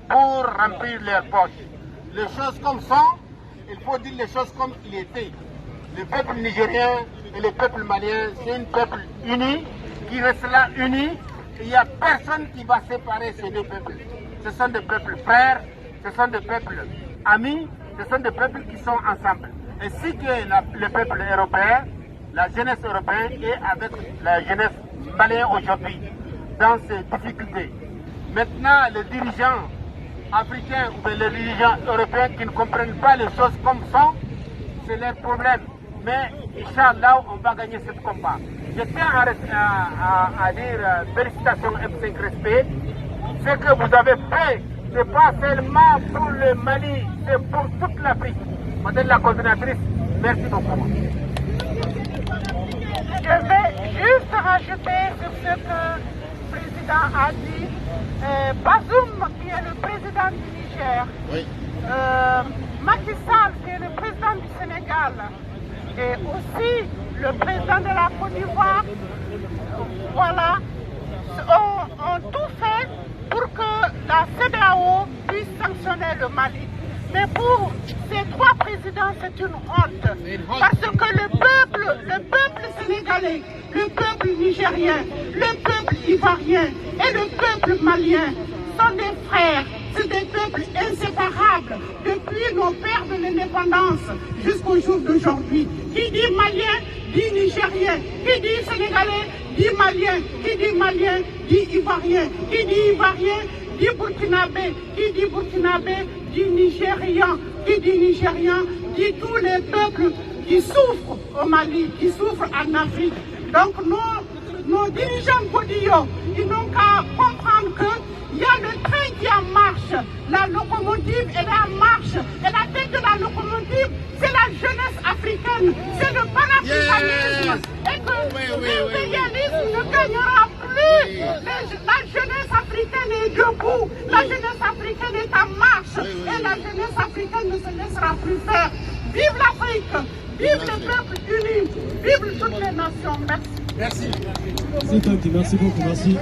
pour remplir leurs poches. Les choses comme sont, il faut dire les choses comme il était. Le peuple nigérien et le peuple malien, c'est un peuple uni, qui restera uni. Il n'y a personne qui va séparer ces deux peuples. Ce sont des peuples frères, ce sont des peuples amis, ce sont des peuples qui sont ensemble. Ainsi que le peuple européen, la jeunesse européenne est avec la jeunesse malienne aujourd'hui dans ces difficultés. Maintenant, les dirigeants africains ou les dirigeants européens qui ne comprennent pas les choses comme sont, c'est leur problème. Mais Inch'Allah, on va gagner ce combat. Je tiens à dire félicitations M5 Respect. Ce que vous avez fait, ce n'est pas seulement pour le Mali, c'est pour toute l'Afrique. Madame la coordinatrice, merci beaucoup. Je vais juste rajouter sur ce que le président a dit. Bazoum, qui est le président du Niger, oui. Macky Sall, qui est le président du Sénégal, et aussi le président de la Côte d'Ivoire, voilà, ont tout fait pour que la CEDEAO puisse sanctionner le Mali. Mais pour ces trois présidents, c'est une honte. Parce que le peuple sénégalais, le peuple nigérien, le peuple ivoirien et le peuple malien sont des frères. C'est des peuples inséparables depuis nos pères de l'indépendance jusqu'au jour d'aujourd'hui. Qui dit malien, dit nigérien. Qui dit sénégalais, dit malien. Qui dit malien, dit ivoirien. Qui dit ivoirien, dit burkinabé. Qui dit burkinabé, dit nigérian. Qui dit nigérian, dit tous les peuples qui souffrent au Mali, qui souffrent en Afrique. Donc nos dirigeants godillots, ils n'ont qu'à comprendre qu'il y a le train qui est en marche, la locomotive elle est en marche, et la tête de la locomotive, c'est la jeunesse africaine, c'est le panafricanisme, et que l'impérialisme ne gagnera plus. La jeunesse africaine est debout, la jeunesse africaine est en marche, et la jeunesse africaine ne se laissera plus faire. Vive l'Afrique, vive les peuples unis, vive toutes les nations. Merci. Merci. Merci beaucoup, merci.